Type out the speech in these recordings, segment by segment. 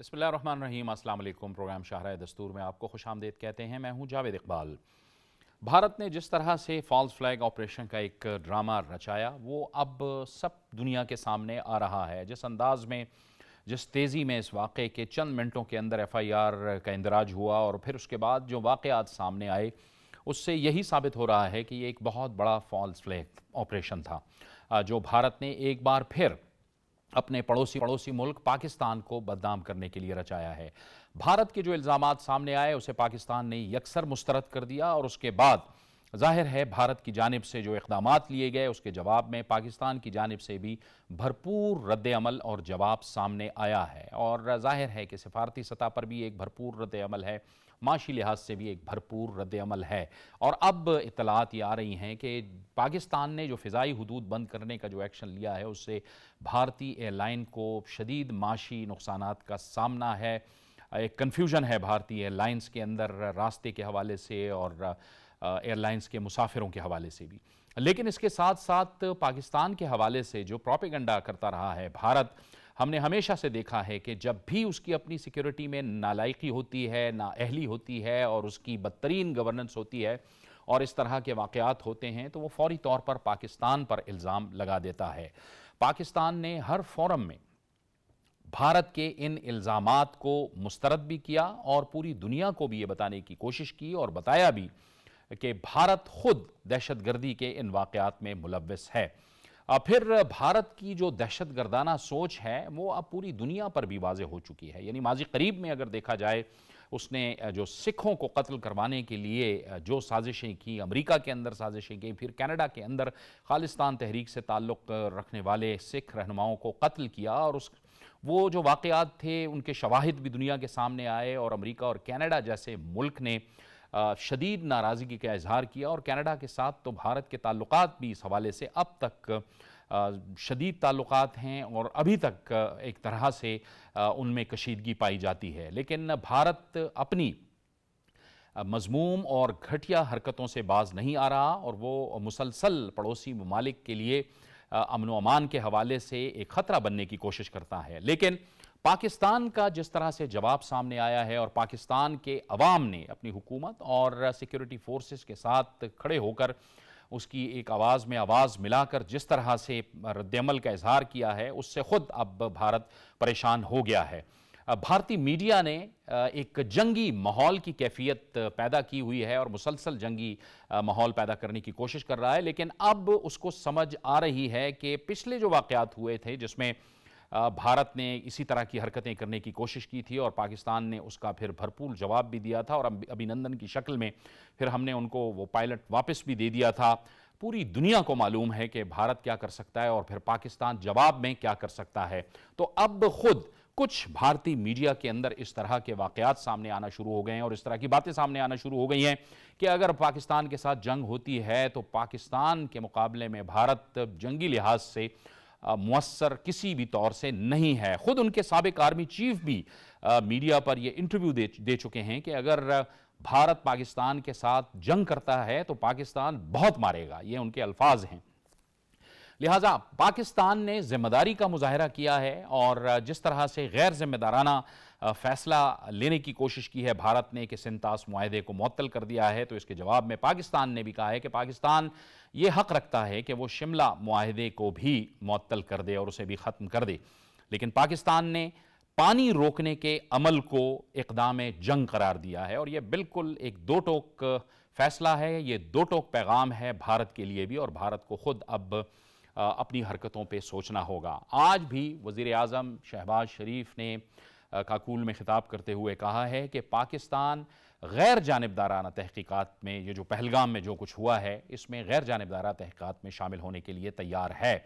بسم اللہ الرحمن الرحیم۔ السلام علیکم۔ پروگرام شاہراہ دستور میں آپ کو خوش آمدید کہتے ہیں۔ میں ہوں جاوید اقبال۔ بھارت نے جس طرح سے فالس فلیگ آپریشن کا ایک ڈرامہ رچایا وہ اب سب دنیا کے سامنے آ رہا ہے۔ جس انداز میں، جس تیزی میں اس واقعے کے چند منٹوں کے اندر ایف آئی آر کا اندراج ہوا اور پھر اس کے بعد جو واقعات سامنے آئے، اس سے یہی ثابت ہو رہا ہے کہ یہ ایک بہت بڑا فالس فلیگ آپریشن تھا جو بھارت نے ایک بار پھر اپنے پڑوسی ملک پاکستان کو بدنام کرنے کے لیے رچایا ہے۔ بھارت کے جو الزامات سامنے آئے اسے پاکستان نے یکسر مسترد کر دیا اور اس کے بعد ظاہر ہے بھارت کی جانب سے جو اقدامات لیے گئے اس کے جواب میں پاکستان کی جانب سے بھی بھرپور رد عمل اور جواب سامنے آیا ہے، اور ظاہر ہے کہ سفارتی سطح پر بھی ایک بھرپور رد عمل ہے، معاشی لحاظ سے بھی ایک بھرپور رد عمل ہے۔ اور اب اطلاعات یہ آ رہی ہیں کہ پاکستان نے جو فضائی حدود بند کرنے کا جو ایکشن لیا ہے اس سے بھارتی ایئر لائن کو شدید معاشی نقصانات کا سامنا ہے۔ ایک کنفیوژن ہے بھارتی ایئر لائنز کے اندر راستے کے حوالے سے اور ایئر لائنز کے مسافروں کے حوالے سے بھی، لیکن اس کے ساتھ ساتھ پاکستان کے حوالے سے جو پروپیگنڈا کرتا رہا ہے بھارت، ہم نے ہمیشہ سے دیکھا ہے کہ جب بھی اس کی اپنی سیکیورٹی میں نالائقی ہوتی ہے، نااہلی ہوتی ہے اور اس کی بدترین گورننس ہوتی ہے اور اس طرح کے واقعات ہوتے ہیں تو وہ فوری طور پر پاکستان پر الزام لگا دیتا ہے۔ پاکستان نے ہر فورم میں بھارت کے ان الزامات کو مسترد بھی کیا اور پوری دنیا کو بھی یہ بتانے کی کوشش کی اور بتایا بھی کہ بھارت خود دہشت گردی کے ان واقعات میں ملوث ہے۔ پھر بھارت کی جو دہشت گردانہ سوچ ہے وہ اب پوری دنیا پر بھی واضح ہو چکی ہے، یعنی ماضی قریب میں اگر دیکھا جائے اس نے جو سکھوں کو قتل کروانے کے لیے جو سازشیں کی، امریکہ کے اندر سازشیں کی، پھر کینیڈا کے اندر خالصتان تحریک سے تعلق رکھنے والے سکھ رہنماؤں کو قتل کیا، اور وہ جو واقعات تھے ان کے شواہد بھی دنیا کے سامنے آئے اور امریکہ اور کینیڈا جیسے ملک نے شدید ناراضگی کا اظہار کیا، اور کینیڈا کے ساتھ تو بھارت کے تعلقات بھی اس حوالے سے اب تک شدید تعلقات ہیں اور ابھی تک ایک طرح سے ان میں کشیدگی پائی جاتی ہے۔ لیکن بھارت اپنی مذموم اور گھٹیا حرکتوں سے باز نہیں آ رہا اور وہ مسلسل پڑوسی ممالک کے لیے امن و امان کے حوالے سے ایک خطرہ بننے کی کوشش کرتا ہے۔ لیکن پاکستان کا جس طرح سے جواب سامنے آیا ہے اور پاکستان کے عوام نے اپنی حکومت اور سیکیورٹی فورسز کے ساتھ کھڑے ہو کر اس کی ایک آواز میں آواز ملا کر جس طرح سے رد عمل کا اظہار کیا ہے اس سے خود اب بھارت پریشان ہو گیا ہے۔ بھارتی میڈیا نے ایک جنگی ماحول کی کیفیت پیدا کی ہوئی ہے اور مسلسل جنگی ماحول پیدا کرنے کی کوشش کر رہا ہے، لیکن اب اس کو سمجھ آ رہی ہے کہ پچھلے جو واقعات ہوئے تھے جس میں بھارت نے اسی طرح کی حرکتیں کرنے کی کوشش کی تھی اور پاکستان نے اس کا پھر بھرپور جواب بھی دیا تھا اور ابھینندن کی شکل میں پھر ہم نے ان کو وہ پائلٹ واپس بھی دے دیا تھا۔ پوری دنیا کو معلوم ہے کہ بھارت کیا کر سکتا ہے اور پھر پاکستان جواب میں کیا کر سکتا ہے۔ تو اب خود کچھ بھارتی میڈیا کے اندر اس طرح کے واقعات سامنے آنا شروع ہو گئے ہیں اور اس طرح کی باتیں سامنے آنا شروع ہو گئی ہیں کہ اگر پاکستان کے ساتھ جنگ ہوتی ہے تو پاکستان کے مقابلے میں بھارت جنگی لحاظ سے مؤثر کسی بھی طور سے نہیں ہے۔ خود ان کے سابق آرمی چیف بھی میڈیا پر یہ انٹرویو دے چکے ہیں کہ اگر بھارت پاکستان کے ساتھ جنگ کرتا ہے تو پاکستان بہت مارے گا، یہ ان کے الفاظ ہیں۔ لہٰذا پاکستان نے ذمہ داری کا مظاہرہ کیا ہے اور جس طرح سے غیر ذمہ دارانہ فیصلہ لینے کی کوشش کی ہے بھارت نے کہ سنتاس معاہدے کو معطل کر دیا ہے، تو اس کے جواب میں پاکستان نے بھی کہا ہے کہ پاکستان یہ حق رکھتا ہے کہ وہ شملہ معاہدے کو بھی معطل کر دے اور اسے بھی ختم کر دے، لیکن پاکستان نے پانی روکنے کے عمل کو اقدام جنگ قرار دیا ہے اور یہ بالکل ایک دو ٹوک فیصلہ ہے، یہ دو ٹوک پیغام ہے بھارت کے لیے بھی، اور بھارت کو خود اب اپنی حرکتوں پہ سوچنا ہوگا۔ آج بھی وزیر اعظم شہباز شریف نے کاکول میں خطاب کرتے ہوئے کہا ہے کہ پاکستان غیر جانبدارانہ تحقیقات میں، یہ جو پہلگام میں جو کچھ ہوا ہے اس میں غیر جانبدارانہ تحقیقات میں شامل ہونے کے لیے تیار ہے۔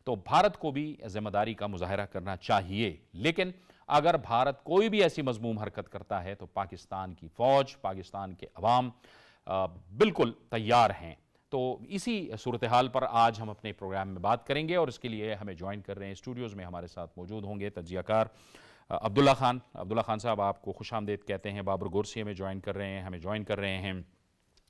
تو بھارت کو بھی ذمہ داری کا مظاہرہ کرنا چاہیے، لیکن اگر بھارت کوئی بھی ایسی مذموم حرکت کرتا ہے تو پاکستان کی فوج، پاکستان کے عوام بالکل تیار ہیں۔ تو اسی صورتحال پر آج ہم اپنے پروگرام میں بات کریں گے اور اس کے لیے ہمیں جوائن کر رہے ہیں اسٹوڈیوز میں ہمارے ساتھ موجود ہوں گے تجزیہ کار عبداللہ خان صاحب، آپ کو خوش آمدید کہتے ہیں۔ بابر گورسی ہمیں جوائن کر رہے ہیں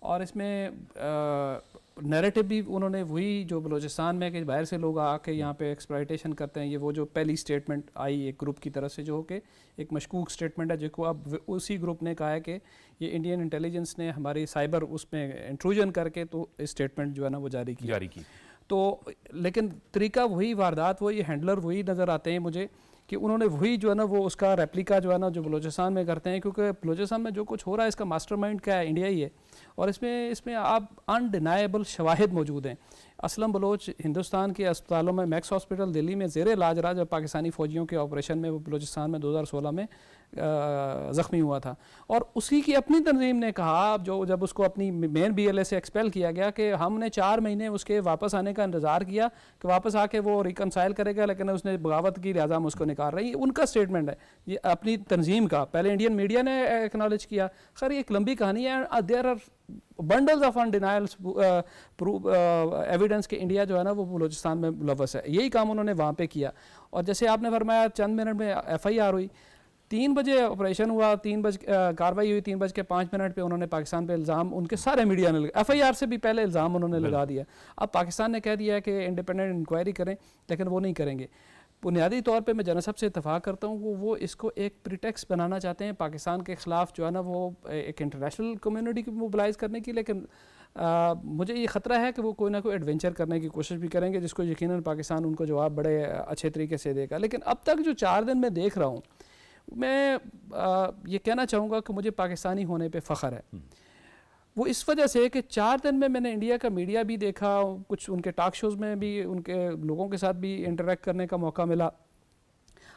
اور اس میں نیریٹو بھی انہوں نے وہی جو بلوچستان میں کہ باہر سے لوگ آ کے یہاں پہ ایکسپلائٹیشن کرتے ہیں، یہ وہ جو پہلی سٹیٹمنٹ آئی ایک گروپ کی طرف سے جو کہ ایک مشکوک سٹیٹمنٹ ہے، جس کو اب اسی گروپ نے کہا ہے کہ یہ انڈین انٹیلیجنس نے ہماری سائبر اس میں انٹروژن کر کے تو اسٹیٹمنٹ جو ہے نا وہ جاری کی. تو لیکن طریقہ وہی، واردات وہی، ہینڈلر وہی نظر آتے ہیں مجھے کہ انہوں نے وہی جو ہے نا وہ اس کا ریپلیکا جو ہے نا جو بلوچستان میں کرتے ہیں، کیونکہ بلوچستان میں جو کچھ ہو رہا ہے اس کا ماسٹر مائنڈ کیا ہے؟ انڈیا ہی ہے. اور اس میں آپ انڈینائبل شواہد موجود ہیں. اسلم بلوچ ہندوستان کے اسپتالوں میں، میکس ہاسپٹل دلی میں زیر علاج رہا جب پاکستانی فوجیوں کے آپریشن میں وہ بلوچستان میں 2016 میں زخمی ہوا تھا. اور اسی کی اپنی تنظیم نے کہا جب اس کو اپنی مین بی ایل اے سے ایکسپیل کیا گیا کہ ہم نے 4 مہینے اس کے واپس آنے کا انتظار کیا کہ واپس آ کے وہ ریکنسائل کرے گا، لیکن اس نے بغاوت کی، لہٰذا ہم اس کو نکال رہے ہیں. ان کا سٹیٹمنٹ ہے یہ اپنی تنظیم کا. پہلے انڈین میڈیا نے ایکنالج کیا. خیر یہ ایک لمبی کہانی ہے. دیر آر بنڈلز آف انڈینائلس ایویڈنس کہ انڈیا جو ہے نا وہ بلوچستان میں ملوث ہے. یہی کام انہوں نے وہاں پہ کیا. اور جیسے آپ نے فرمایا چند منٹ میں ایف آئی آر ہوئی. 3 بجے آپریشن ہوا، 3 بجے کاروائی ہوئی، 3:05 پہ انہوں نے پاکستان پہ الزام ان کے سارے میڈیا نے ایف آئی آر سے بھی پہلے الزام انہوں نے لگا دیا. اب پاکستان نے کہہ دیا ہے کہ انڈیپینڈنٹ انکوائری کریں، لیکن وہ نہیں کریں گے. بنیادی طور پہ میں جنرل صاحب سے اتفاق کرتا ہوں وہ اس کو ایک پریٹیکس بنانا چاہتے ہیں پاکستان کے خلاف جو ہے نا وہ ایک انٹرنیشنل کمیونٹی کو موبلائز کرنے کی. لیکن مجھے یہ خطرہ ہے کہ وہ کوئی نہ کوئی ایڈونچر کرنے کی کوشش بھی کریں گے، جس کو یقیناً پاکستان ان کو جواب بڑے اچھے طریقے سے دے گا. لیکن اب تک جو 4 دن میں دیکھ رہا ہوں، میں یہ کہنا چاہوں گا کہ مجھے پاکستانی ہونے پہ فخر ہے. وہ اس وجہ سے کہ 4 دن میں نے انڈیا کا میڈیا بھی دیکھا، کچھ ان کے ٹاک شوز میں بھی ان کے لوگوں کے ساتھ بھی انٹریکٹ کرنے کا موقع ملا.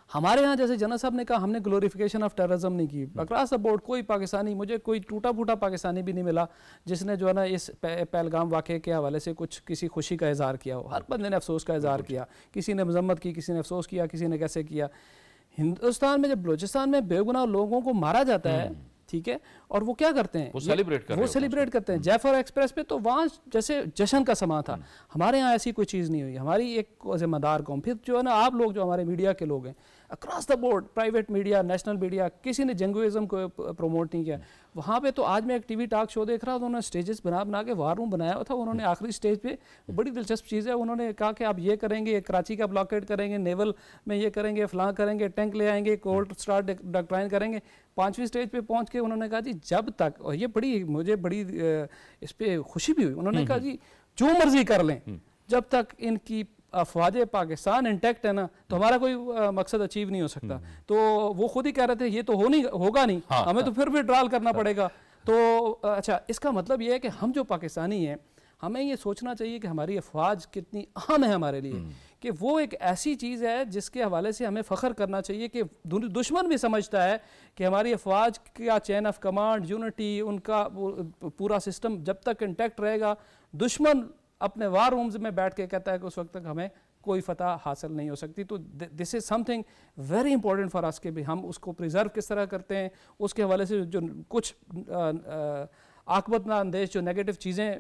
ہمارے ہاں جیسے جنرل صاحب نے کہا ہم نے گلوریفیکیشن آف ٹیررزم نہیں کی. اکراس دا بورڈ کوئی پاکستانی، مجھے کوئی ٹوٹا پھوٹا پاکستانی بھی نہیں ملا جس نے جو ہے نا اس پہلگام واقعے کے حوالے سے کسی خوشی کا اظہار کیا ہو. ہر بندے نے افسوس کا اظہار کیا، کسی نے مذمت کی، کسی نے افسوس کیا، کسی نے کیسے کیا. ہندوستان میں جب بلوچستان میں بے گناہ لوگوں کو مارا جاتا ہے، ٹھیک ہے، اور وہ کیا کرتے ہیں؟ وہ سیلیبریٹ کرتے ہیں. جیفر ایکسپریس پہ تو وہاں جیسے جشن کا سما تھا. ہمارے ہاں ایسی کوئی چیز نہیں ہوئی. ہماری ایک ذمہ دار قوم. پھر جو ہے نا آپ لوگ جو ہمارے میڈیا کے لوگ ہیں، across the board, private media, national media, کسی نے جنگوئزم کو پروموٹ نہیں کیا. وہاں پہ تو آج میں ایک ٹی وی ٹاک شو دیکھ رہا تھا، انہوں نے اسٹیجز بنا کے وار روم بنایا ہوا تھا. انہوں نے آخری اسٹیج پہ بڑی دلچسپ چیز ہے، انہوں نے کہا کہ آپ یہ کریں گے، کراچی کا بلاکیڈ کریں گے، نیول میں یہ کریں گے، فلاں کریں گے، ٹینک لے آئیں گے، کولڈ اسٹار ڈکٹرائن کریں گے. 5ویں اسٹیج پہ پہنچ کے انہوں نے کہا جی جب تک، اور یہ مجھے بڑی اس پہ خوشی بھی ہوئی، انہوں نے کہا جی جو مرضی کر لیں، جب تک ان کی افواج پاکستان انٹیکٹ ہے نا تو ہمارا کوئی مقصد اچیو نہیں ہو سکتا. تو وہ خود ہی کہہ رہے تھے یہ تو ہوگا نہیں، ہمیں تو پھر بھی ڈرال کرنا پڑے گا. تو اچھا، اس کا مطلب یہ ہے کہ ہم جو پاکستانی ہیں ہمیں یہ سوچنا چاہیے کہ ہماری افواج کتنی اہم ہے ہمارے لیے، کہ وہ ایک ایسی چیز ہے جس کے حوالے سے ہمیں فخر کرنا چاہیے کہ دشمن بھی سمجھتا ہے کہ ہماری افواج کا چین آف کمانڈ، یونٹی، ان کا پورا سسٹم جب تک انٹیکٹ رہے گا، دشمن اپنے وار رومز میں بیٹھ کے کہتا ہے کہ اس وقت تک ہمیں کوئی فتح حاصل نہیں ہو سکتی. تو this is something very important for us کہ بھی ہم اس کو پریزرو کس طرح کرتے ہیں. اس کے حوالے سے جو کچھ عاقبت نہ اندیش جو نیگیٹو چیزیں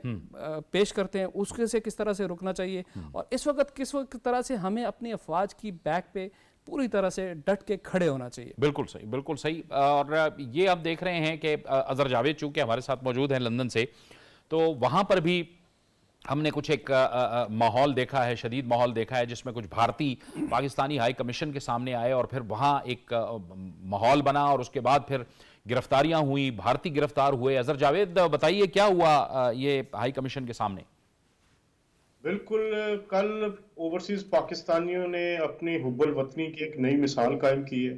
پیش کرتے ہیں اس کے سے کس طرح سے رکنا چاہیے، اور اس وقت کس طرح سے ہمیں اپنی افواج کی بیک پہ پوری طرح سے ڈٹ کے کھڑے ہونا چاہیے. بالکل صحیح، بالکل صحیح. اور یہ آپ دیکھ رہے ہیں کہ اظہر جاوید چونکہ ہمارے ساتھ موجود ہیں لندن سے، تو وہاں پر بھی ہم نے کچھ ایک ماحول دیکھا ہے، شدید ماحول دیکھا ہے، جس میں کچھ بھارتی پاکستانی ہائی کمیشن کے سامنے آئے اور پھر وہاں ایک ماحول بنا اور اس کے بعد پھر گرفتاریاں ہوئیں، بھارتی گرفتار ہوئے. اظہر جاوید بتائیے کیا ہوا یہ ہائی کمیشن کے سامنے؟ بالکل، کل اوورسیز پاکستانیوں نے اپنی حب الوطنی کی ایک نئی مثال قائم کی ہے.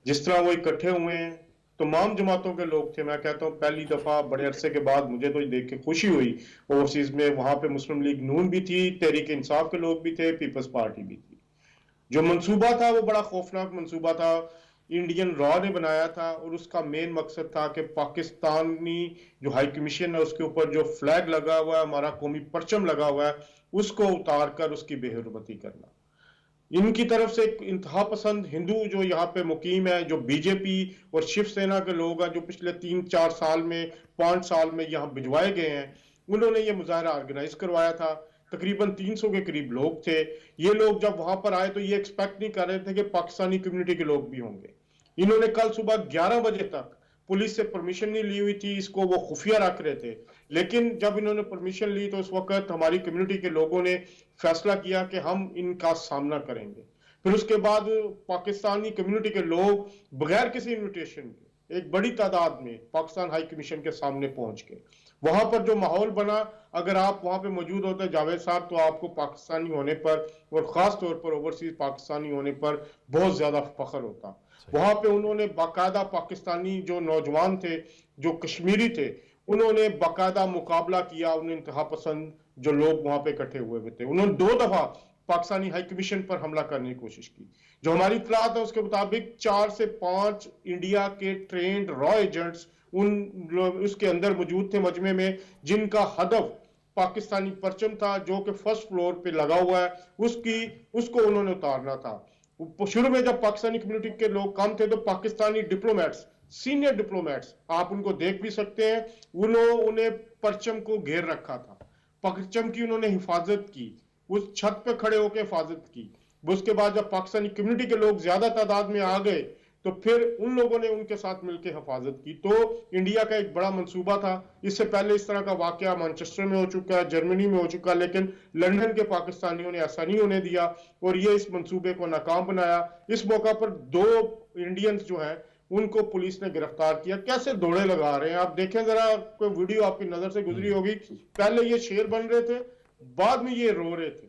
جس طرح وہ اکٹھے ہوئے ہیں، تمام جماعتوں کے لوگ تھے. میں کہتا ہوں پہلی دفعہ بڑے عرصے کے بعد مجھے تو دیکھ کے خوشی ہوئی اوورسیز میں. وہاں پہ مسلم لیگ نون بھی تھی، تحریک انصاف کے لوگ بھی تھے، پیپلز پارٹی بھی تھی. جو منصوبہ تھا وہ بڑا خوفناک منصوبہ تھا، انڈین را نے بنایا تھا، اور اس کا مین مقصد تھا کہ پاکستانی جو ہائی کمیشن ہے اس کے اوپر جو فلیگ لگا ہوا ہے، ہمارا قومی پرچم لگا ہوا ہے، اس کو اتار کر اس کی بے حرمتی کرنا. ان کی طرف سے ایک انتہا پسند ہندو جو یہاں پہ مقیم ہے، جو بی جے پی اور شیو سینا کے لوگ ہیں، جو پچھلے 3-4 سال میں 5 سال میں یہاں بھجوائے گئے ہیں، انہوں نے یہ مظاہرہ آرگنائز کروایا تھا. تقریباً 300 کے قریب لوگ تھے. یہ لوگ جب وہاں پر آئے تو یہ ایکسپیکٹ نہیں کر رہے تھے کہ پاکستانی کمیونٹی کے لوگ بھی ہوں گے. انہوں نے کل صبح 11 بجے تک پولیس سے پرمیشن نہیں لی ہوئی تھی، اس کو وہ خفیہ رکھ رہے تھے. لیکن جب انہوں نے پرمیشن لی تو اس وقت ہماری کمیونٹی کے لوگوں نے فیصلہ کیا کہ ہم ان کا سامنا کریں گے. پھر اس کے بعد پاکستانی کمیونٹی کے لوگ بغیر کسی انویٹیشن کے ایک بڑی تعداد میں پاکستان ہائی کمیشن کے سامنے پہنچ گئے. وہاں پر جو ماحول بنا، اگر آپ وہاں پہ موجود ہوتے جاوید صاحب تو آپ کو پاکستانی ہونے پر اور خاص طور پر اوورسیز پاکستانی ہونے پر بہت زیادہ فخر ہوتا. وہاں پہ انہوں نے باقاعدہ پاکستانی جو نوجوان تھے، جو کشمیری تھے، انہوں نے باقاعدہ مقابلہ کیا ان انتہا پسند جو لوگ وہاں پہ اکٹھے ہوئے تھے. انہوں نے 2 دفعہ پاکستانی ہائی کمیشن پر حملہ کرنے کی کوشش کی. جو ہماری اطلاعات ہے اس کے مطابق 4 سے 5 انڈیا کے ٹرینڈ را ایجنٹس اس کے اندر موجود تھے مجمع میں، جن کا ہدف پاکستانی پرچم تھا جو کہ فرسٹ فلور پہ لگا ہوا ہے، اس کو انہوں نے اتارنا تھا. شروع میں جب پاکستانی کمیونٹی کے لوگ کم تھے تو پاکستانی ڈپلومیٹس، سینئر ڈپلومیٹس، آپ ان کو دیکھ بھی سکتے ہیں، انہیں پرچم کو گھیر رکھا تھا. پرچم کی انہوں نے حفاظت کی، اس چھت پہ کھڑے ہو کے حفاظت کی. اس کے بعد جب پاکستانی کمیونٹی کے لوگ زیادہ تعداد میں آ گئے تو پھر ان لوگوں نے ان کے ساتھ مل کے حفاظت کی. تو انڈیا کا ایک بڑا منصوبہ تھا. اس سے پہلے اس طرح کا واقعہ مانچسٹر میں ہو چکا ہے، جرمنی میں ہو چکا ہے، لیکن لندن کے پاکستانیوں نے ایسا نہیں ہونے دیا اور یہ اس منصوبے کو ناکام بنایا. اس موقع پر 2 انڈینز جو ہیں ان کو پولیس نے گرفتار کیا. کیسے دوڑے لگا رہے ہیں آپ دیکھیں ذرا، کوئی ویڈیو آپ کی نظر سے گزری ہوگی. پہلے یہ شیر بن رہے تھے، بعد میں یہ رو رہے تھے،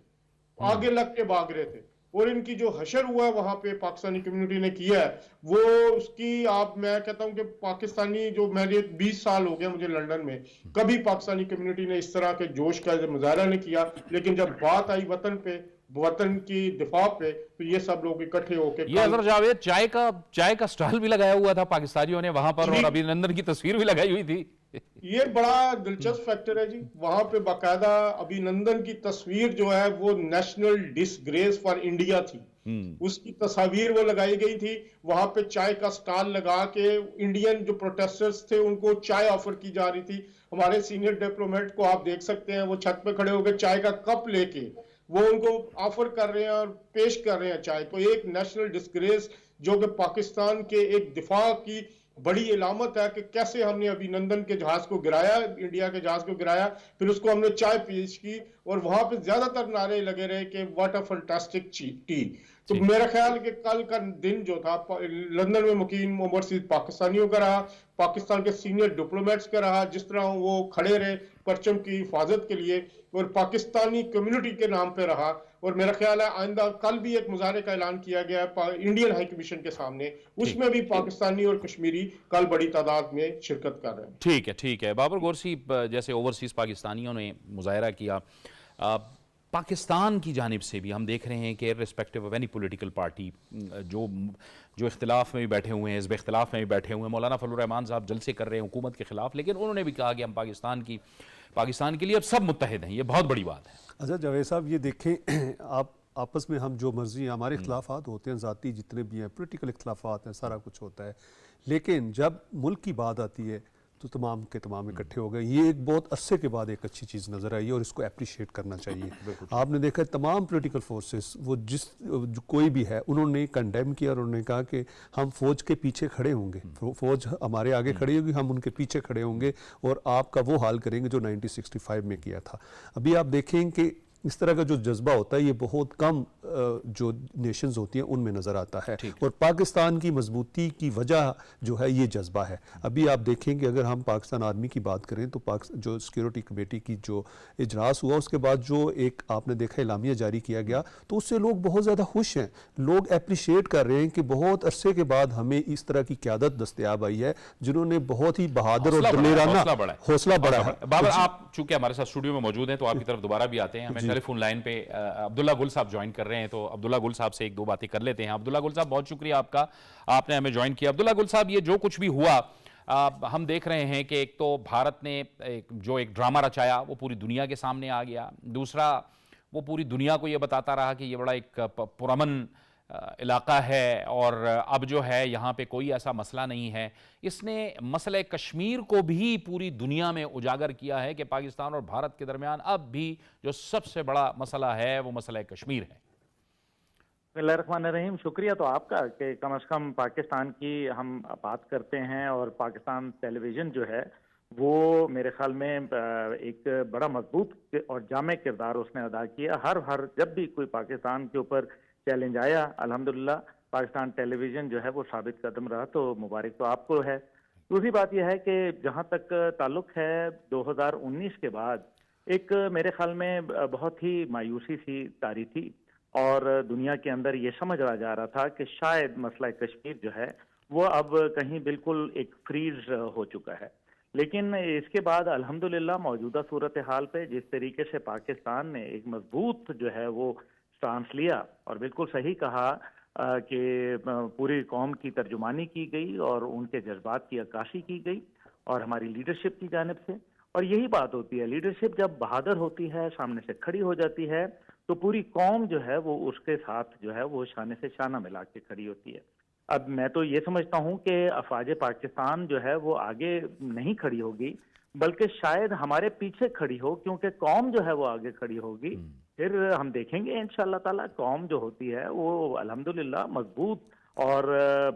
آگے لگ کے بھاگ رہے تھے. اور ان کی جو حشر ہوا ہے وہاں پہ پاکستانی کمیونٹی نے کیا ہے وہ اس کی میں کہتا ہوں کہ پاکستانی جو میرے 20 سال ہو گئے مجھے لندن میں، کبھی پاکستانی کمیونٹی نے اس طرح کے جوش کا مظاہرہ نہیں کیا. لیکن جب بات آئی وطن پہ، وطن کی دفاع پہ، تو یہ سب لوگ اکٹھے ہو کے یہ حضرت جاوید چائے کا سٹال بھی لگایا ہوا تھا پاکستانیوں نے وہاں پر، اور ابھی لندن کی تصویر بھی لگائی ہوئی تھی. یہ بڑا دلچسپ فیکٹر ہے جی. وہاں پہ باقاعدہ ابھی نندن کی تصویر جو ہے وہ نیشنل ڈسگریس فار انڈیا تھی، اس کی تصاویر وہ لگائی گئی تھی. وہاں پہ چائے کا سٹال لگا کے انڈین جو پروٹیسٹرز تھے ان کو چائے آفر کی جا رہی تھی. ہمارے سینئر ڈپلومیٹ کو آپ دیکھ سکتے ہیں، وہ چھت پہ کھڑے ہو کے چائے کا کپ لے کے وہ ان کو آفر کر رہے ہیں اور پیش کر رہے ہیں چائے. تو ایک نیشنل ڈسگریس جو کہ پاکستان کے ایک دفاع کی بڑی علامت ہے کہ کیسے ہم نے ابھی نندن کے جہاز کو گرایا، انڈیا کے جہاز کو گرایا، پھر اس کو ہم نے چائے پیش کی اور وہاں پہ زیادہ تر نعرے لگے رہے کہ واٹ اے فنٹاسٹک ٹی. تو میرا خیال کہ کل کا دن جو تھا لندن میں مقیم اوورسیز پاکستانیوں کا رہا، پاکستان کے سینئر ڈپلومیٹس کا رہا، جس طرح وہ کھڑے رہے پرچم کی حفاظت کے لیے اور پاکستانی کمیونٹی کے نام پہ رہا. اور میرا خیال ہے آئندہ کل بھی ایک مظاہرے کا اعلان کیا گیا ہے انڈین ہائی کمیشن کے سامنے، اس میں بھی پاکستانی اور کشمیری کل بڑی تعداد میں شرکت کر رہے ہیں. ٹھیک ہے. بابر گورسی، جیسے اوورسیز پاکستانیوں نے مظاہرہ کیا، پاکستان کی جانب سے بھی ہم دیکھ رہے ہیں کہ respective of any political party جو اختلاف میں بھی بیٹھے ہوئے ہیں، حزب اختلاف میں بھی بیٹھے ہوئے ہیں، مولانا فضل الرحمان صاحب جلسے کر رہے ہیں حکومت کے خلاف، لیکن انہوں نے بھی کہا کہ ہم پاکستان کے لیے اب سب متحد ہیں. یہ بہت بڑی بات ہے. اچھا جاوید صاحب، یہ دیکھیں، آپ آپس میں ہم جو مرضی ہمارے اختلافات ہوتے ہیں، ذاتی جتنے بھی ہیں، پولیٹیکل اختلافات ہیں، سارا کچھ ہوتا ہے، لیکن جب ملک کی بات آتی ہے تو تمام کے تمام اکٹھے ہو گئے. یہ ایک بہت عرصے کے بعد ایک اچھی چیز نظر آئی ہے اور اس کو اپریشیٹ کرنا چاہیے. آپ نے دیکھا تمام پولیٹیکل فورسز وہ جو کوئی بھی ہے انہوں نے کنڈیم کیا اور انہوں نے کہا کہ ہم فوج کے پیچھے کھڑے ہوں گے، فوج ہمارے آگے کھڑی ہوگی، ہم ان کے پیچھے کھڑے ہوں گے اور آپ کا وہ حال کریں گے جو 1965 میں کیا تھا. ابھی آپ دیکھیں کہ اس طرح کا جو جذبہ ہوتا ہے یہ بہت کم جو نیشنز ہوتی ہیں ان میں نظر آتا ہے، اور پاکستان کی مضبوطی کی وجہ جو ہے یہ جذبہ ہے. ابھی آپ دیکھیں کہ اگر ہم پاکستان آرمی کی بات کریں تو جو سیکیورٹی کمیٹی کی جو اجلاس ہوا اس کے بعد جو ایک آپ نے دیکھا اعلامیہ جاری کیا گیا تو اس سے لوگ بہت زیادہ خوش ہیں. لوگ اپریشیٹ کر رہے ہیں کہ بہت عرصے کے بعد ہمیں اس طرح کی قیادت دستیاب آئی ہے جنہوں نے بہت ہی بہادر اور دلیرانہ حوصلہ بڑھا ہے. بابر، آپ چونکہ ہمارے ساتھ اسٹوڈیو میں موجود ہیں تو آپ کی طرف دوبارہ بھی آتے ہیں. ہمیں ٹیلی فون لائن پہ عبداللہ گل صاحب جوائن کر رہے ہیں، تو عبداللہ گل صاحب سے 1-2 باتیں کر لیتے ہیں. عبداللہ گل صاحب، بہت شکریہ آپ کا، آپ نے ہمیں جوائن کیا. عبداللہ گل صاحب، یہ جو کچھ بھی ہوا ہم دیکھ رہے ہیں کہ ایک تو بھارت نے جو ایک ڈرامہ رچایا وہ پوری دنیا کے سامنے آ گیا. دوسرا، وہ پوری دنیا کو یہ بتاتا رہا کہ یہ بڑا ایک پرامن علاقہ ہے اور اب جو ہے یہاں پہ کوئی ایسا مسئلہ نہیں ہے. اس نے مسئلہ کشمیر کو بھی پوری دنیا میں اجاگر کیا ہے کہ پاکستان اور بھارت کے درمیان اب بھی جو سب سے بڑا مسئلہ ہے وہ مسئلہ کشمیر ہے. بسم اللہ الرحمن الرحیم. شکریہ تو آپ کا کہ کم از کم پاکستان کی ہم بات کرتے ہیں، اور پاکستان ٹیلی ویژن جو ہے وہ میرے خیال میں ایک بڑا مضبوط اور جامع کردار اس نے ادا کیا. ہر جب بھی کوئی پاکستان کے اوپر چیلنج آیا الحمدللہ پاکستان ٹیلی ویژن جو ہے وہ ثابت قدم رہا, تو مبارک تو آپ کو ہے. دوسری بات یہ ہے کہ جہاں تک تعلق ہے 2019 کے بعد ایک میرے خیال میں بہت ہی مایوسی سی طاری تھی, اور دنیا کے اندر یہ سمجھا جا رہا تھا کہ شاید مسئلہ کشمیر جو ہے وہ اب کہیں بالکل ایک فریز ہو چکا ہے. لیکن اس کے بعد الحمدللہ موجودہ صورتحال پہ جس طریقے سے پاکستان نے ایک مضبوط جو ہے وہ سٹانس لیا, اور بالکل صحیح کہا کہ پوری قوم کی ترجمانی کی گئی اور ان کے جذبات کی عکاسی کی گئی, اور ہماری لیڈرشپ کی جانب سے. اور یہی بات ہوتی ہے, لیڈرشپ جب بہادر ہوتی ہے, سامنے سے کھڑی ہو جاتی ہے, تو پوری قوم جو ہے وہ اس کے ساتھ جو ہے وہ شانے سے شانہ ملا کے کھڑی ہوتی ہے. اب میں تو یہ سمجھتا ہوں کہ افواج پاکستان جو ہے وہ آگے نہیں کھڑی ہوگی, بلکہ شاید ہمارے پیچھے کھڑی ہو, کیونکہ قوم جو ہے وہ آگے کھڑی ہوگی. پھر ہم دیکھیں گے انشاءاللہ تعالی قوم جو ہوتی ہے وہ الحمدللہ مضبوط اور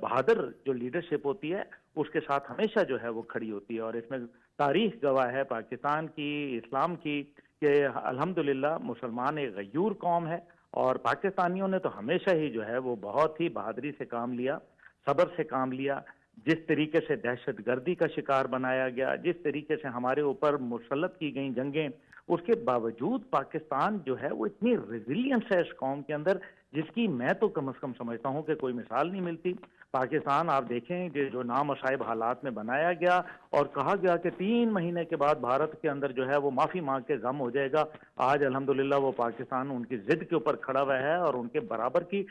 بہادر جو لیڈرشپ ہوتی ہے اس کے ساتھ ہمیشہ جو ہے وہ کھڑی ہوتی ہے. اور اس میں تاریخ گواہ ہے پاکستان کی, اسلام کی, کہ الحمدللہ مسلمان ایک غیور قوم ہے, اور پاکستانیوں نے تو ہمیشہ ہی جو ہے وہ بہت ہی بہادری سے کام لیا, صبر سے کام لیا. جس طریقے سے دہشت گردی کا شکار بنایا گیا, جس طریقے سے ہمارے اوپر مسلط کی گئیں جنگیں, اس کے باوجود پاکستان جو ہے وہ اتنی ریزیلینس ہے اس قوم کے اندر جس کی میں تو کم از کم سمجھتا ہوں کہ کوئی مثال نہیں ملتی. پاکستان آپ دیکھیں جو نامصائب حالات میں بنایا گیا اور کہا گیا کہ 3 مہینے کے بعد بھارت کے اندر جو ہے وہ معافی مانگ کے غم ہو جائے گا, آج الحمدللہ وہ پاکستان ان کی ضد کے اوپر کھڑا ہوا ہے اور ان کے برابر کی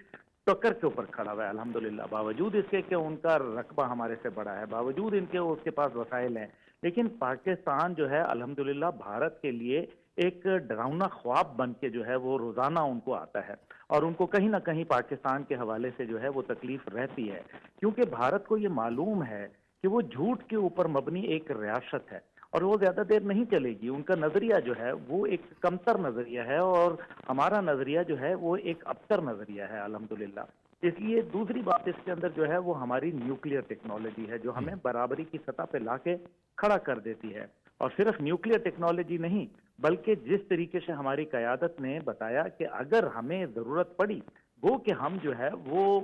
ٹکر کے اوپر کھڑا ہوا ہے الحمدللہ, باوجود اس کے کہ ان کا رقبہ ہمارے سے بڑا ہے, باوجود ان کے اس کے پاس وسائل ہیں. لیکن پاکستان جو ہے الحمدللہ بھارت کے لیے ایک ڈراؤنا خواب بن کے جو ہے وہ روزانہ ان کو آتا ہے, اور ان کو کہیں نہ کہیں پاکستان کے حوالے سے جو ہے وہ تکلیف رہتی ہے, کیونکہ بھارت کو یہ معلوم ہے کہ وہ جھوٹ کے اوپر مبنی ایک ریاست ہے اور وہ زیادہ دیر نہیں چلے گی. ان کا نظریہ جو ہے وہ ایک کمتر نظریہ ہے, اور ہمارا نظریہ جو ہے وہ ایک ابتر نظریہ ہے الحمدللہ. اس لیے دوسری بات اس کے اندر جو ہے وہ ہماری نیوکلیئر ٹیکنالوجی ہے جو ہمیں برابری کی سطح پہ لا کے کھڑا کر دیتی ہے. اور صرف نیوکلیئر ٹیکنالوجی نہیں, بلکہ جس طریقے سے ہماری قیادت نے بتایا کہ اگر ہمیں ضرورت پڑی وہ کہ ہم جو ہے وہ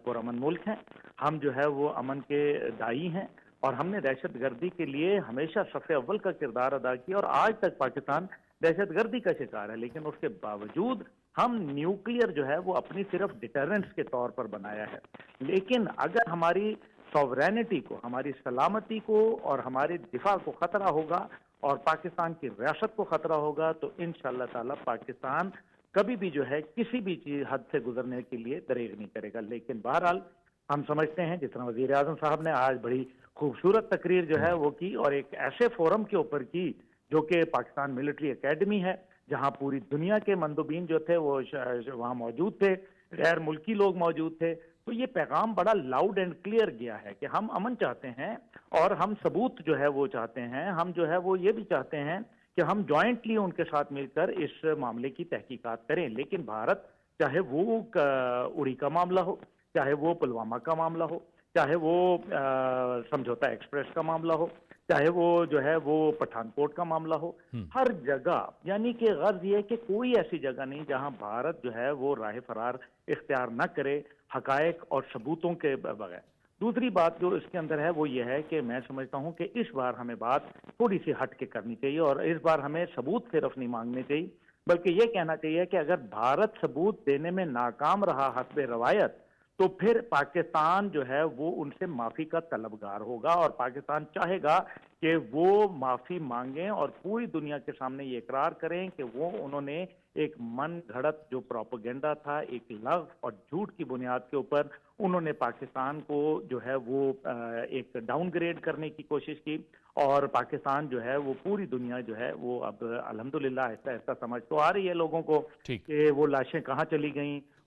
پرامن ملک ہیں, ہم جو ہے وہ امن کے دائی ہیں, اور ہم نے دہشت گردی کے لیے ہمیشہ صف اول کا کردار ادا کیا, اور آج تک پاکستان دہشت گردی کا شکار ہے, لیکن اس کے باوجود ہم نیوکلیئر جو ہے وہ اپنی صرف ڈیٹرنس کے طور پر بنایا ہے. لیکن اگر ہماری سوورینٹی کو, ہماری سلامتی کو اور ہمارے دفاع کو خطرہ ہوگا اور پاکستان کی ریاست کو خطرہ ہوگا, تو انشاءاللہ تعالی پاکستان کبھی بھی جو ہے کسی بھی چیز حد سے گزرنے کے لیے دریغ نہیں کرے گا. لیکن بہرحال ہم سمجھتے ہیں جس طرح وزیر اعظم صاحب نے آج بڑی خوبصورت تقریر جو ہے وہ کی, اور ایک ایسے فورم کے اوپر کی جو کہ پاکستان ملٹری اکیڈمی ہے, جہاں پوری دنیا کے مندوبین جو تھے وہ وہاں موجود تھے, غیر ملکی لوگ موجود تھے. تو یہ پیغام بڑا لاؤڈ اینڈ کلیئر گیا ہے کہ ہم امن چاہتے ہیں اور ہم ثبوت جو ہے وہ چاہتے ہیں, ہم جو ہے وہ یہ بھی چاہتے ہیں کہ ہم جوائنٹلی ان کے ساتھ مل کر اس معاملے کی تحقیقات کریں. لیکن بھارت چاہے وہ اڑی کا معاملہ ہو, چاہے وہ پلوامہ کا معاملہ ہو, چاہے وہ سمجھوتا ایکسپریس کا معاملہ ہو, چاہے وہ جو ہے وہ پٹھان کوٹ کا معاملہ ہو, ہر جگہ یعنی کہ غرض یہ کہ کوئی ایسی جگہ نہیں جہاں بھارت جو ہے وہ راہ فرار اختیار نہ کرے حقائق اور ثبوتوں کے بغیر. دوسری بات جو اس کے اندر ہے وہ یہ ہے کہ میں سمجھتا ہوں کہ اس بار ہمیں بات تھوڑی سی ہٹ کے کرنی چاہیے, اور اس بار ہمیں ثبوت صرف نہیں مانگنے چاہیے, بلکہ یہ کہنا چاہیے کہ اگر بھارت ثبوت دینے میں ناکام رہا حسب روایت, تو پھر پاکستان جو ہے وہ ان سے معافی کا طلبگار ہوگا, اور پاکستان چاہے گا کہ وہ معافی مانگیں اور پوری دنیا کے سامنے یہ اقرار کریں کہ وہ انہوں نے ایک من گھڑت جو پروپیگنڈا تھا, ایک لغو اور جھوٹ کی بنیاد کے اوپر انہوں نے پاکستان کو جو ہے وہ ایک ڈاؤن گریڈ کرنے کی کوشش کی, اور پاکستان جو ہے وہ پوری دنیا جو ہے وہ اب الحمدللہ ایسا سمجھ تو آ رہی ہے لوگوں کو کہ وہ لاشیں کہاں چلی گئیں,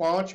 5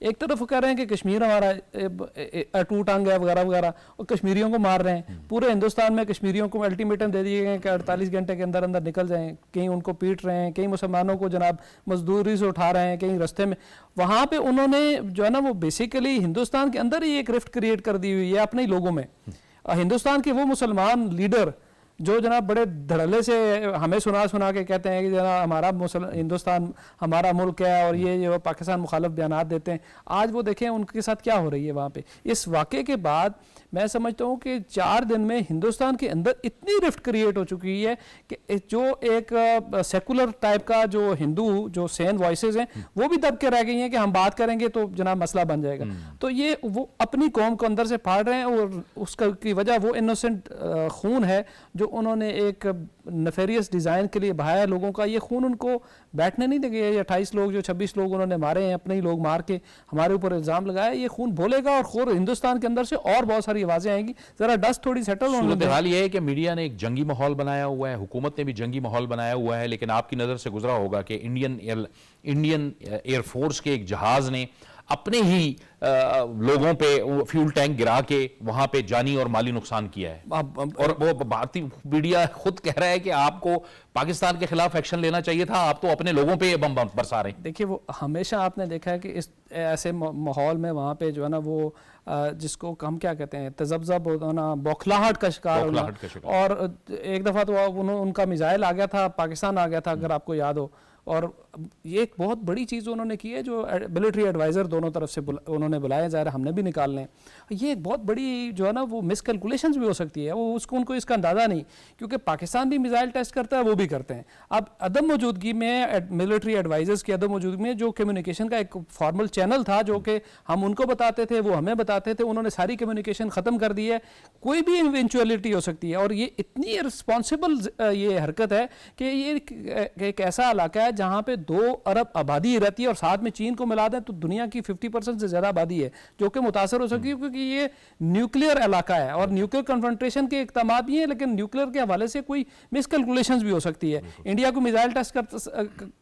ایک طرف وہ کہہ رہے ہیں کہ کشمیر ہمارا اٹوٹ انگ ہے وغیرہ وغیرہ, اور کشمیریوں کو مار رہے ہیں. پورے ہندوستان میں کشمیریوں کو الٹیمیٹم دے دیے گئے کہ 48 گھنٹے کے اندر اندر نکل جائیں. کہیں ان کو پیٹ رہے ہیں, کہیں مسلمانوں کو جناب مزدوری سے اٹھا رہے ہیں, کہیں رستے میں. وہاں پہ انہوں نے جو ہے نا وہ بیسیکلی ہندوستان کے اندر ہی ایک رفٹ کریٹ کر دی ہوئی ہے اپنے ہی لوگوں میں. ہندوستان کے وہ مسلمان لیڈر جو جناب بڑے دھڑلے سے ہمیں سنا کے کہتے ہیں کہ جناب ہمارا ہندوستان ہمارا ملک ہے اور یہ جو پاکستان مخالف بیانات دیتے ہیں, آج وہ دیکھیں ان کے ساتھ کیا ہو رہی ہے وہاں پہ. اس واقعے کے بعد میں سمجھتا ہوں کہ 4 دن میں ہندوستان کے اندر اتنی رفٹ کریٹ ہو چکی ہے کہ جو ایک سیکولر ٹائپ کا جو ہندو جو سین وائسز ہیں وہ بھی دب کے رہ گئی ہیں کہ ہم بات کریں گے تو جناب مسئلہ بن جائے گا. تو یہ وہ اپنی قوم کو اندر سے پھاڑ رہے ہیں, اور اس کی وجہ وہ انوسنٹ خون ہے جو انہوں نے ایک نیفیریس ڈیزائن کے لیے بہایا لوگوں کا. یہ خون ان کو بیٹھنے نہیں دے گے. یہ 28 لوگ جو 26 لوگ انہوں نے مارے ہیں, اپنے ہی لوگ مار کے ہمارے اوپر الزام لگایا, یہ خون بولے گا اور ہندوستان کے اندر سے اور بہت ساری آوازیں آئیں گی. ذرا ڈسٹ تھوڑی سیٹل ہونے دیں. صورتحال یہ ہے کہ میڈیا نے ایک جنگی ماحول بنایا ہوا ہے, حکومت نے بھی جنگی ماحول بنایا ہوا ہے, لیکن آپ کی نظر سے گزرا ہوگا کہ انڈین ایئر فورس کے ایک جہاز نے اپنے ہی لوگوں پہ فیول ٹینک گرا کے وہاں پہ جانی اور مالی نقصان کیا ہے, اور وہ بھارتی میڈیا خود کہہ رہا ہے کہ آپ کو پاکستان کے خلاف ایکشن لینا چاہیے تھا, آپ تو اپنے لوگوں پہ بم برسا رہے ہیں. دیکھیے وہ ہمیشہ آپ نے دیکھا ہے کہ اس ایسے ماحول میں وہاں پہ جو ہے نا وہ جس کو ہم کیا کہتے ہیں تذبذب ہونا, بوکھلاہٹ کا شکار ہونا. اور ایک دفعہ تو ان کا میزائل آ گیا تھا, پاکستان آ گیا تھا اگر آپ کو یاد ہو. اور یہ ایک بہت بڑی چیز انہوں نے کی ہے جو ملٹری ایڈوائزر دونوں طرف سے انہوں نے بلائے, ظاہر ہم نے بھی نکالنے ہیں. یہ ایک بہت بڑی جو ہے نا وہ مس کیلکولیشنز بھی ہو سکتی ہے, وہ ان کو اس کا اندازہ نہیں, کیونکہ پاکستان بھی میزائل ٹیسٹ کرتا ہے, وہ بھی کرتے ہیں. اب عدم موجودگی میں ملٹری ایڈوائزرز کی عدم موجودگی میں جو کمیونیکیشن کا ایک فارمل چینل تھا جو کہ ہم ان کو بتاتے تھے وہ ہمیں بتاتے تھے, انہوں نے ساری کمیونیکیشن ختم کر دی ہے. کوئی بھی ایونچولیٹی ہو سکتی ہے, اور یہ اتنی رسپانسبل یہ حرکت ہے کہ یہ ایک ایسا علاقہ ہے جہاں پہ 2 ارب آبادی رہتی ہے, اور ساتھ میں چین کو ملا دیں تو دنیا کی 50% سے زیادہ آبادی ہے جو کہ متاثر ہو سکتی ہے, کیونکہ یہ نیوکلیئر علاقہ ہے اور نیوکلیئر کنفرنٹریشن کے اقدامات بھی ہیں, لیکن نیوکلیئر کے حوالے سے کوئی مس کیلکولیشنز بھی ہو سکتی ہے. انڈیا کو میزائل ٹیسٹ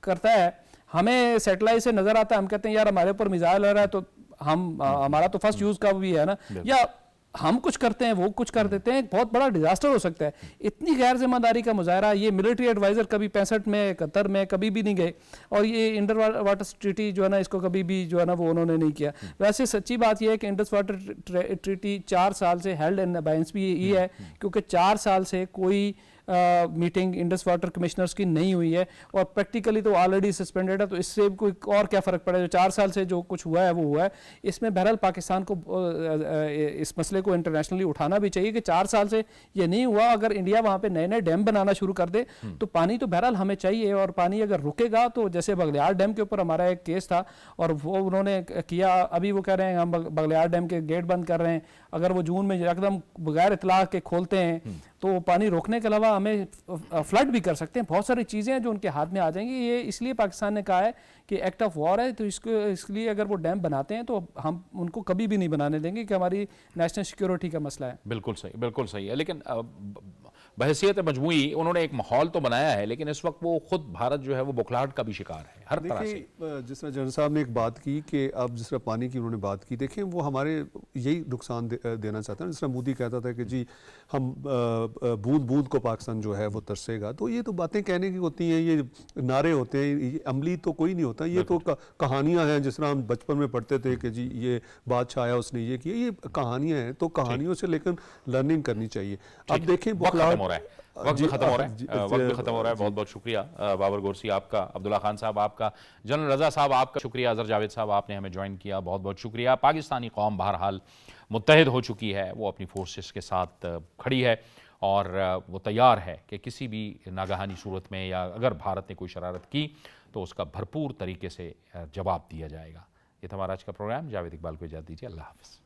کرتا ہے, ہمیں سیٹلائٹ سے نظر آتا ہے, ہم کہتے ہیں یار ہمارے اوپر میزائل آ رہا ہے تو ہمارا تو فرسٹ یوز کا بھی ہے نا, یا ہم کچھ کرتے ہیں وہ کچھ کر دیتے ہیں, بہت بڑا ڈیزاسٹر ہو سکتا ہے. اتنی غیر ذمہ داری کا مظاہرہ یہ ملٹری ایڈوائزر کبھی 65 میں 71 میں کبھی بھی نہیں گئے, اور یہ انڈر واٹر ٹریٹی جو ہے نا اس کو کبھی بھی جو ہے نا وہ انہوں نے نہیں کیا. ویسے سچی بات یہ ہے کہ انڈس واٹر ٹریٹی 4 سال سے ہیلڈ ان ابائنس بھی یہ ہے, کیونکہ 4 سال سے کوئی میٹنگ انڈس واٹر کمشنرز کی نہیں ہوئی ہے, اور پریکٹیکلی تو آلریڈی سسپینڈڈ ہے. تو اس سے کوئی اور کیا فرق پڑے, جو 4 سال سے جو کچھ ہوا ہے وہ ہوا ہے. اس میں بہرحال پاکستان کو اس مسئلے کو انٹرنیشنلی اٹھانا بھی چاہیے کہ 4 سال سے یہ نہیں ہوا. اگر انڈیا وہاں پہ نئے ڈیم بنانا شروع کر دے تو پانی تو بہرحال ہمیں چاہیے, اور پانی اگر رکے گا تو جیسے بغلیار ڈیم کے اوپر ہمارا ایک کیس تھا اور وہ انہوں نے کیا, ابھی وہ کہہ رہے ہیں ہم بغلیار ڈیم کے گیٹ بند کر رہے ہیں, اگر وہ جون میں ایک دم بغیر اطلاع کے کھولتے ہیں تو پانی روکنے کے علاوہ ہمیں فلڈ بھی کر سکتے ہیں. بہت ساری چیزیں ہیں جو ان کے ہاتھ میں آ جائیں گی. یہ اس لیے پاکستان نے کہا ہے کہ ایکٹ آف وار ہے, تو اس لیے اگر وہ ڈیم بناتے ہیں تو ہم ان کو کبھی بھی نہیں بنانے دیں گے, کہ ہماری نیشنل سیکیورٹی کا مسئلہ ہے. بالکل صحیح, بالکل صحیح ہے. لیکن بحیثیت مجموعی انہوں نے ایک ماحول تو بنایا ہے, لیکن اس وقت وہ خود بھارت جو ہے وہ بوکھلاہٹ کا بھی شکار ہے ہر طرح سے. جس طرح جنرل صاحب نے ایک بات کی کہ اب جس طرح پانی کی انہوں نے بات کی, دیکھیں وہ ہمارے یہی نقصان دینا چاہتے ہیں. جس طرح مودی کہتا تھا کہ جی ہم بوند بوند کو پاکستان جو ہے وہ ترسے گا, تو یہ تو باتیں کہنے کی ہوتی ہیں, یہ نعرے ہوتے ہیں, یہ عملی تو کوئی نہیں ہوتا. یہ تو کہانیاں ہیں, جس طرح ہم بچپن میں پڑھتے تھے کہ جی یہ بادشاہ آیا اس نے یہ کیا, یہ کہانیاں ہیں. تو کہانیوں سے لیکن لرننگ کرنی چاہیے. اب دیکھیں وقت بھی ختم ہو رہا ہے. بہت بہت شکریہ بابر گورسی آپ کا, عبداللہ خان صاحب آپ کا, جنرل رضا صاحب آپ کا شکریہ, اظہر جاوید صاحب آپ نے ہمیں جوائن کیا, بہت بہت شکریہ. پاکستانی قوم بہرحال متحد ہو چکی ہے, وہ اپنی فورسز کے ساتھ کھڑی ہے, اور وہ تیار ہے کہ کسی بھی ناگہانی صورت میں یا اگر بھارت نے کوئی شرارت کی تو اس کا بھرپور طریقے سے جواب دیا جائے گا. یہ تھا ہمارا آج کا پروگرام. جاوید اقبال کو اجازت دیجیے. اللہ حافظ.